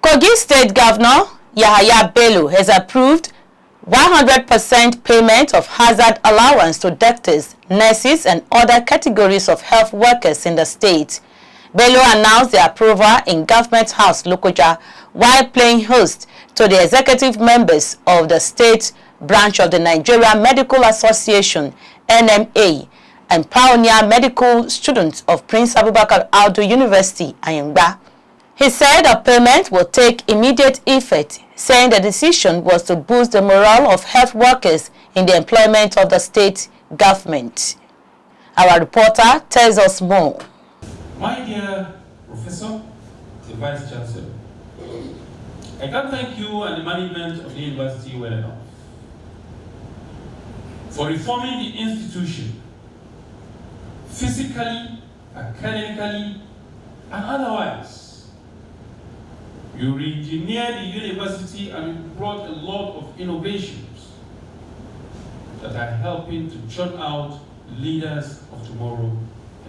Kogi State Governor Yahaya Bello has approved 100% payment of hazard allowance to doctors, nurses, and other categories of health workers in the state. Bello announced the approval in Government House, Lokoja, while playing host to the executive members of the state branch of the Nigeria Medical Association, NMA, and pioneer medical students of Prince Abubakar Audu University, Ayangba. He said the payment will take immediate effect, saying the decision was to boost the morale of health workers in the employment of the state government. Our reporter tells us more. My dear Professor, the Vice Chancellor, I can't thank you and the management of the university well enough for reforming the institution physically, academically, and otherwise. You re-engineered the university and you brought a lot of innovations that are helping to churn out leaders of tomorrow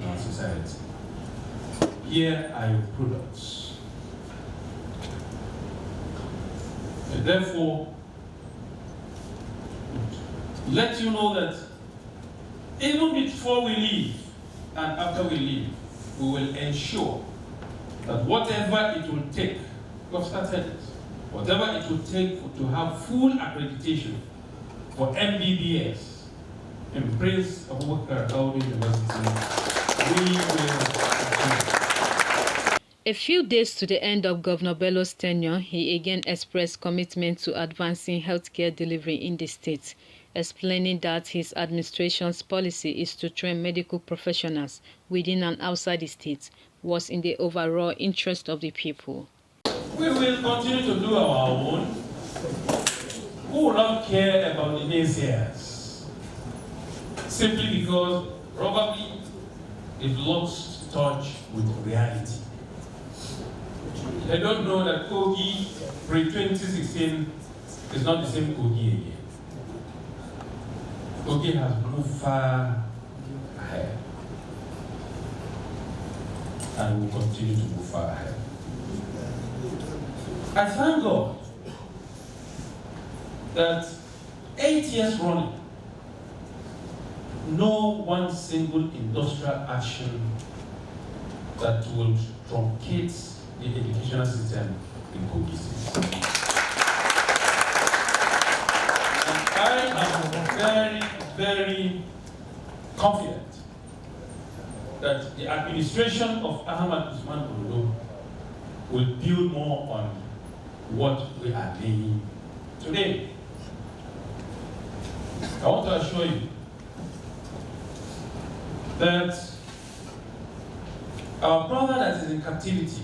in our society. Here are your products. And therefore, let you know that even before we leave and after we leave, we will ensure that whatever it will take, we have started it, whatever it will take to have full accreditation for MBBS in Prince Abubakar Audu University, we will achieve. A few days to the end of Governor Bello's tenure, he again expressed commitment to advancing healthcare delivery in the state, explaining that his administration's policy is to train medical professionals within and outside the state, was in the overall interest of the people. We will continue to do our own. Who will not care about the naysayers? Simply because probably they've lost touch with reality. They don't know that Kogi pre-2016 is not the same Kogi again. Kogi has moved far ahead and will continue to move far ahead. I thank God that 8 years running, no one single industrial action that will truncate the educational system in Kogi State. And I am very, very confident that the administration of Ahmad Usman Ondo will build more on what we are doing today. I want to assure you that our brother that is in captivity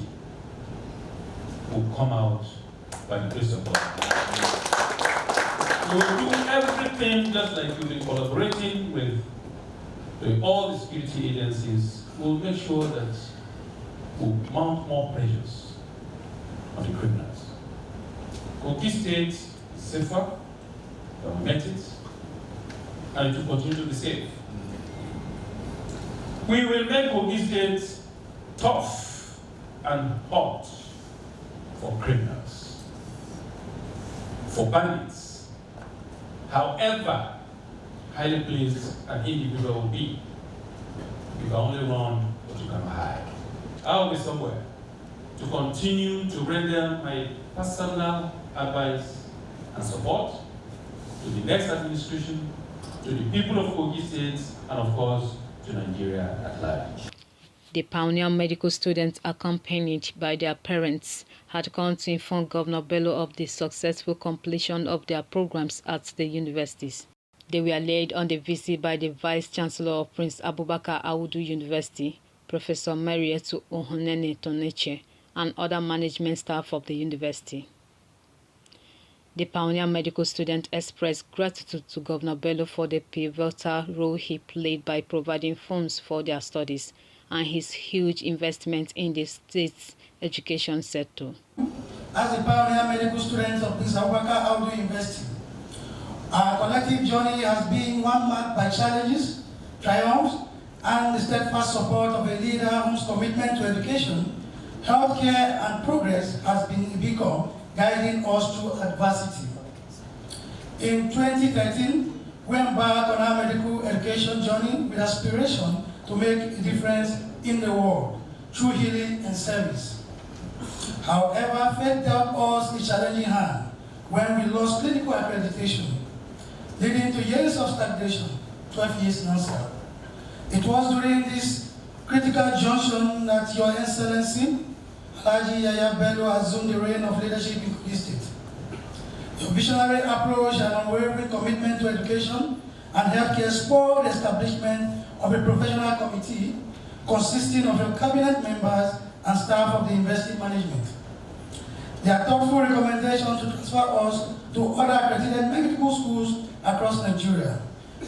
will come out by the grace of God. We will do everything just like we've been collaborating with all the security agencies. We'll make sure that we'll mount more pressures on the criminals. Kogi State is safer, we have met it, and it will continue to be safe. We will make Kogi State tough and hot for criminals, for bandits. However highly placed an individual will be, you can only run, but you cannot hide. I will be somewhere to continue to render my personal advice and support to the next administration, to the people of Kogi State, and of course, to Nigeria at large. The pioneer medical students, accompanied by their parents, had come to inform Governor Bello of the successful completion of their programs at the universities. They were led on the visit by the Vice Chancellor of Prince Abubakar Audu University, Professor Marietu Ohunene Toneche, and other management staff of the university. The pioneer medical student expressed gratitude to Governor Bello for the pivotal role he played by providing funds for their studies and his huge investment in the state's education sector. As the pioneer medical students of Prince Abubakar Audu University, our collective journey has been one marked by challenges, triumphs, and the steadfast support of a leader whose commitment to education healthcare and progress has become guiding us through adversity. In 2013, we embarked on our medical education journey with aspiration to make a difference in the world through healing and service. However, fate dealt us a challenging hand when we lost clinical accreditation, leading to years of stagnation, 12 years now, sir. It was during this critical junction that Your Excellency, Yahaya Bello, assumed the reign of leadership in Kogi State. Your visionary approach and unwavering commitment to education and healthcare spurred the establishment of a professional committee consisting of your cabinet members and staff of the university management. Their thoughtful recommendation to transfer us to other accredited medical schools across Nigeria,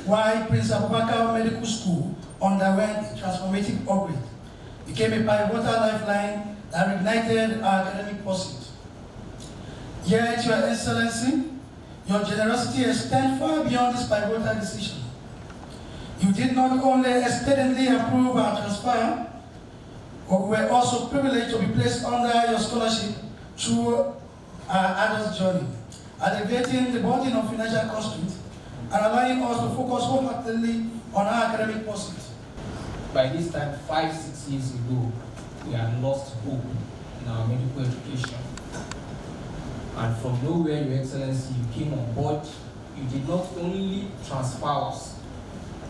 while Prince Abubakar Medical School underwent a transformative upgrade, became a pivotal lifeline that ignited our academic pursuit. Yet, Your Excellency, your generosity extends far beyond this pivotal decision. You did not only expediently approve our transfer, but we were also privileged to be placed under your scholarship through our adult journey, alleviating the burden of financial constraints and allowing us to focus wholeheartedly on our academic pursuit. By this time, 5-6 years ago, we had lost hope in our medical education. And from nowhere, Your Excellency, you came on board. You did not only transfer us,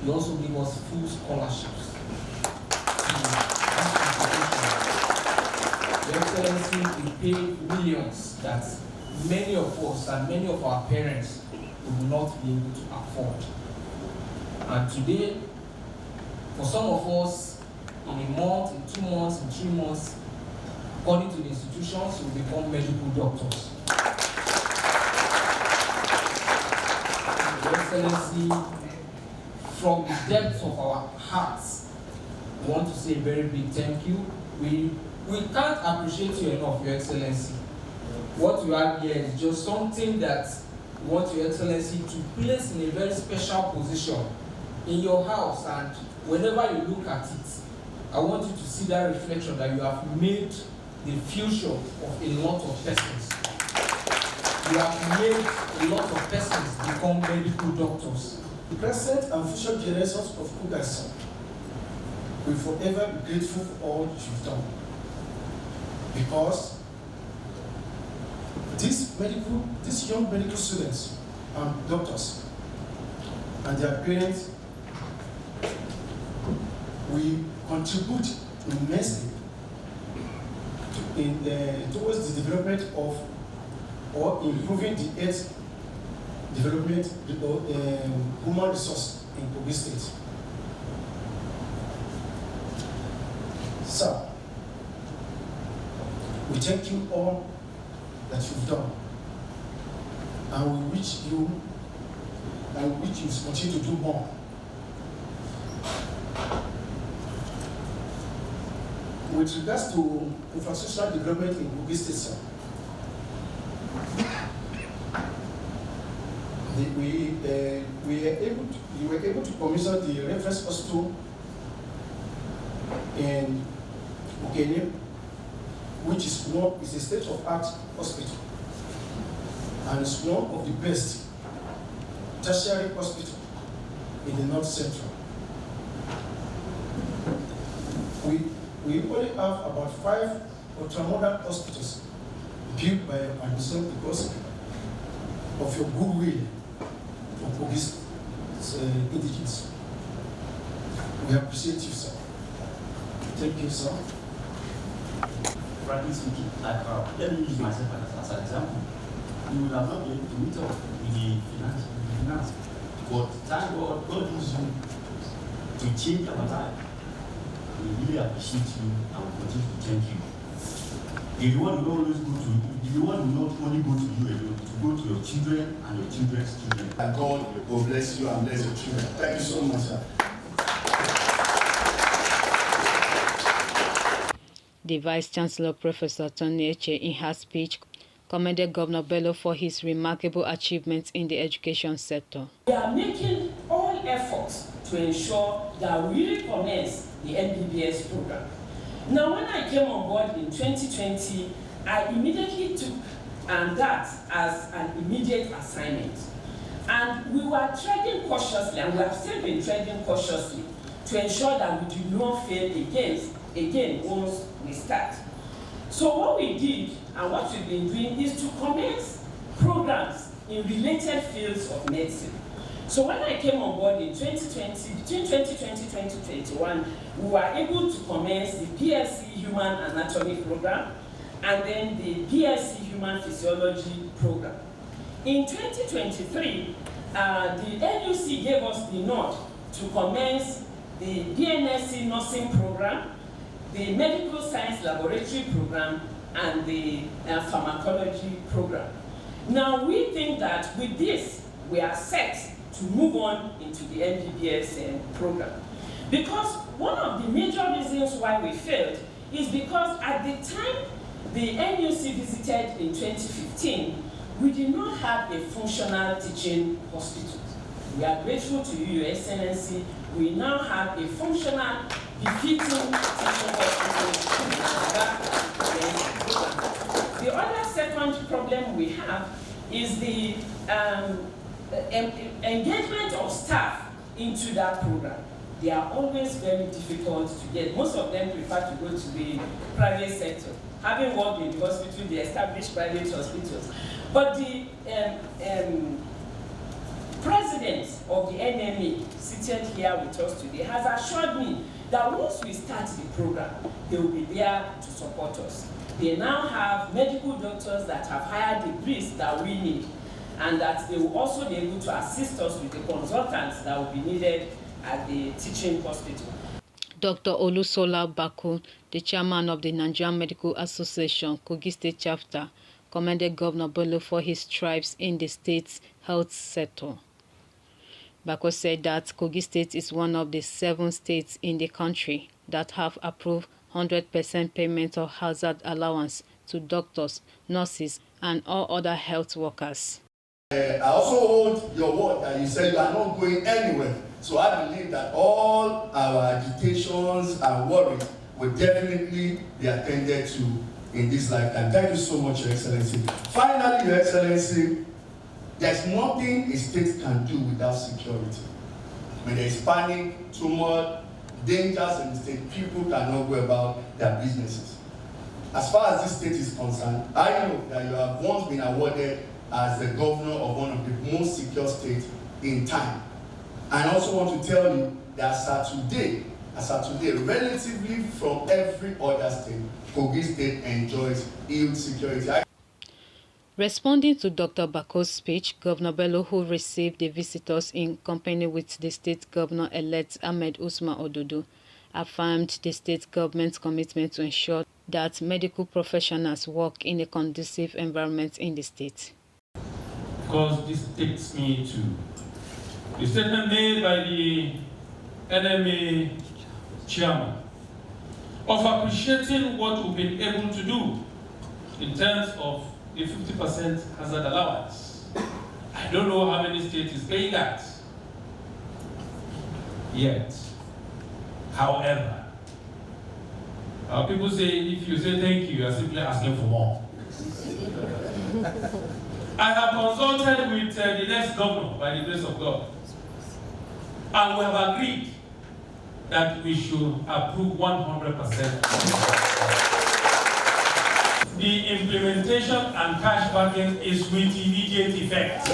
you also gave us full scholarships. Your Excellency, we paid millions that many of us and many of our parents would not be able to afford. And today, for some of us, in a month, in 2 months, in 3 months, according to the institutions, we become medical doctors. Your Excellency, from the depths of our hearts, we want to say a very big thank you. We can't appreciate you enough, Your Excellency. What you have here is just something that we want Your Excellency to place in a very special position in your house, and whenever you look at it, I want you to see that reflection that you have made the future of a lot of persons. You have made a lot of persons become medical doctors. The present and future generations of Kogi will forever be grateful for all you've done. Because these young medical students and doctors and their parents will contribute immensely towards the development of or improving the health development human resource in Kogi State. So, we thank you all that you've done, and we wish you continue to do more. With regards to infrastructural development in Kogi State, sir, you were able to commission the reference hospital in Kogi, which is a state-of-art hospital, and it's one of the best tertiary hospitals in the North Central. We only have about 5 ultramodern hospitals built by administration because of your goodwill for Kogi's indigents. We appreciate you, sir. Thank you, sir. Frankly speaking, let me use myself as an example. You would have not been able to meet up with the finance. But thank God, God used you to change our life. We really appreciate you and we continue to thank you. The reward will always go to you. The reward will not only go to you alone, to go to your children and your children's children. And God will bless you and bless your children. Thank you so much, sir. The Vice-Chancellor, Professor Tony Eche, in her speech, commended Governor Bello for his remarkable achievements in the education sector. We are making all efforts to ensure that we recommence the MBBS program. Now, when I came on board in 2020, I immediately took that as an immediate assignment. And we were treading cautiously, and we have still been treading cautiously to ensure that we do not fail again once we start. So what we did and what we've been doing is to commence programs in related fields of medicine. So when I came on board in 2020, between 2020 and 2021, we were able to commence the BSc Human Anatomy program and then the BSc Human Physiology program. In 2023, the NUC gave us the nod to commence the BNSC Nursing program, the Medical Science Laboratory program, and the Pharmacology program. Now, we think that with this, we are set to move on into the MBBS program. Because one of the major reasons why we failed is because at the time the NUC visited in 2015, we did not have a functional teaching hospital. We are grateful to you, Your Excellency. We now have a functional, befitting teaching hospital. The other second problem we have is the engagement of staff into that program. They are always very difficult to get. Most of them prefer to go to the private sector. Having worked in the hospital, the established private hospitals. But the president of the NMA, seated here with us today, has assured me that once we start the program, they will be there to support us. They now have medical doctors that have higher degrees that we need, and that they will also be able to assist us with the consultants that will be needed at the teaching hospital. Dr. Olusola Baku, the chairman of the Nigerian Medical Association, Kogi State Chapter, commended Governor Bello for his strides in the state's health sector. Baku said that Kogi State is one of the 7 states in the country that have approved 100% payment of hazard allowance to doctors, nurses, and all other health workers. I also hold your word that you said you are not going anywhere. So I believe that all our agitations and worries will definitely be attended to in this lifetime. Thank you so much, Your Excellency. Finally, Your Excellency, there's nothing a state can do without security. When there is panic, turmoil, dangers in the state, people cannot go about their businesses. As far as this state is concerned, I know that you have once been awarded as the governor of one of the most secure states in time. I also want to tell you that as of today, relatively from every other state, Kogi State enjoys huge security. Responding to Dr. Bako's speech, Governor Bello, who received the visitors in company with the state governor-elect Ahmed Usman Ododo, affirmed the state government's commitment to ensure that medical professionals work in a conducive environment in the state. Because this takes me to the statement made by the NMA chairman of appreciating what we've been able to do in terms of the 50% hazard allowance. I don't know how many states is paying that yet. However, people say if you say thank you, you are simply asking for more. I have consulted with the next governor by the grace of God, and we have agreed that we should approve 100%. The implementation and cash backing is with immediate effect.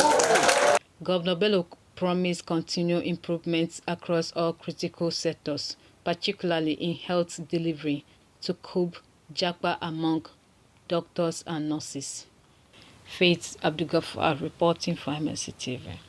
Governor Bello promised continued improvements across all critical sectors, particularly in health delivery, to curb japa among doctors and nurses. Faith Abdugafar reporting for MSC TV.